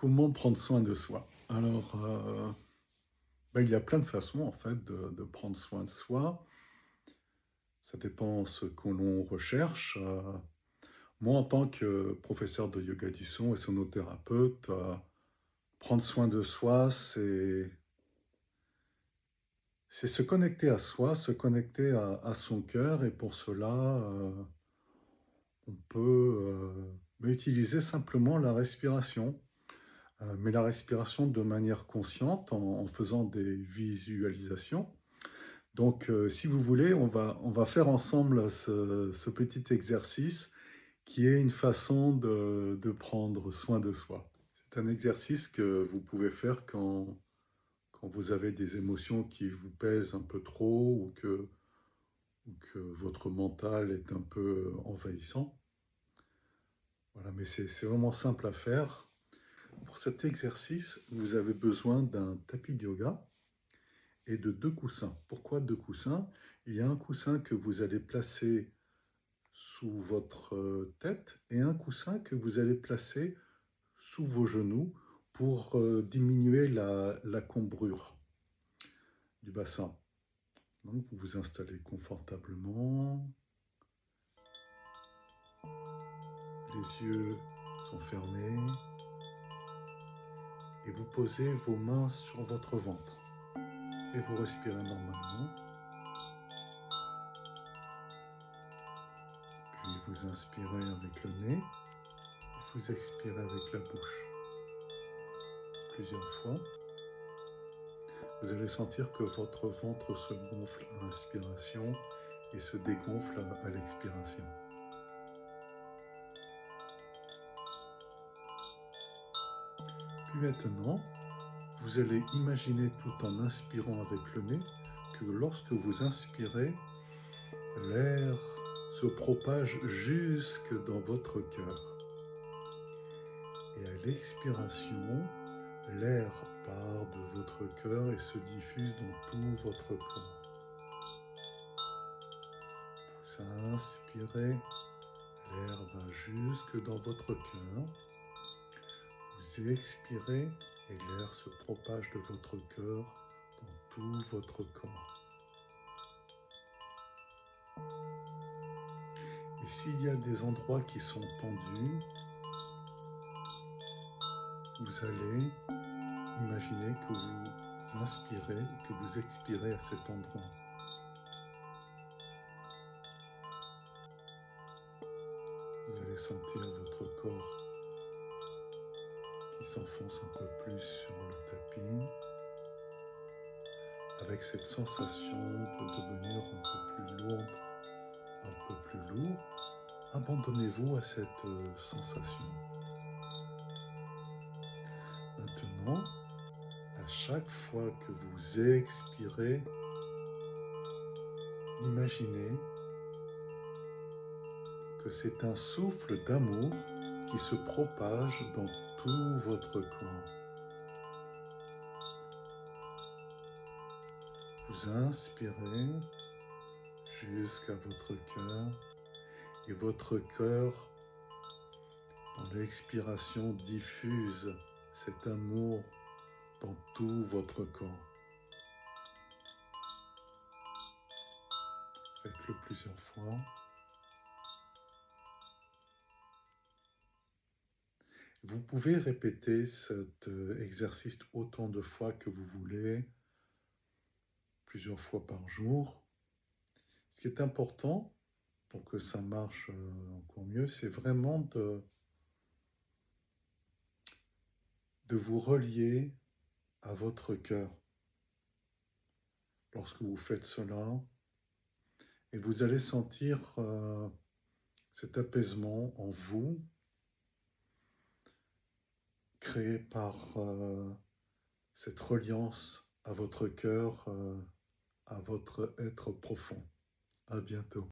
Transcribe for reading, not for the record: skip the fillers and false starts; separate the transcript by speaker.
Speaker 1: Comment prendre soin de soi? Alors, il y a plein de façons en fait de prendre soin de soi. Ça dépend ce que l'on recherche. Moi, en tant que professeur de yoga du son et sonothérapeute, prendre soin de soi, c'est se connecter à soi, se connecter à son cœur. Et pour cela, on peut utiliser simplement la respiration. Mais la respiration de manière consciente en faisant des visualisations. Donc, si vous voulez, on va faire ensemble ce petit exercice qui est une façon de prendre soin de soi. C'est un exercice que vous pouvez faire quand vous avez des émotions qui vous pèsent un peu trop ou que votre mental est un peu envahissant. Voilà, mais c'est vraiment simple à faire. Pour cet exercice, vous avez besoin d'un tapis de yoga et de 2 coussins. Pourquoi 2 coussins? Il y a un coussin que vous allez placer sous votre tête et un coussin que vous allez placer sous vos genoux pour diminuer la cambrure du bassin. Donc vous vous installez confortablement, les yeux sont fermés et vous posez vos mains sur votre ventre. Et vous respirez normalement. Puis vous inspirez avec le nez et vous expirez avec la bouche. Plusieurs fois. Vous allez sentir que votre ventre se gonfle à l'inspiration et se dégonfle à l'expiration. Puis maintenant, vous allez imaginer tout en inspirant avec le nez que lorsque vous inspirez, l'air se propage jusque dans votre cœur. Et à l'expiration, l'air part de votre cœur et se diffuse dans tout votre corps. Vous inspirez, l'air va jusque dans votre cœur. Vous expirez et l'air se propage de votre cœur dans tout votre corps. Et s'il y a des endroits qui sont tendus, vous allez imaginer que vous inspirez et que vous expirez à cet endroit. Vous allez sentir votre corps qui s'enfonce un peu plus sur le tapis, avec cette sensation de devenir un peu plus lourde, un peu plus lourd. Abandonnez-vous à cette sensation. Maintenant, à chaque fois que vous expirez, imaginez que c'est un souffle d'amour qui se propage dans tout votre corps. Vous inspirez jusqu'à votre cœur et votre cœur, dans l'expiration, diffuse cet amour dans tout votre corps. Faites-le plusieurs fois. Vous pouvez répéter cet exercice autant de fois que vous voulez, plusieurs fois par jour. Ce qui est important pour que ça marche encore mieux, c'est vraiment de vous relier à votre cœur lorsque vous faites cela. Et vous allez sentir cet apaisement en vous, créé par cette reliance à votre cœur, à votre être profond. À bientôt.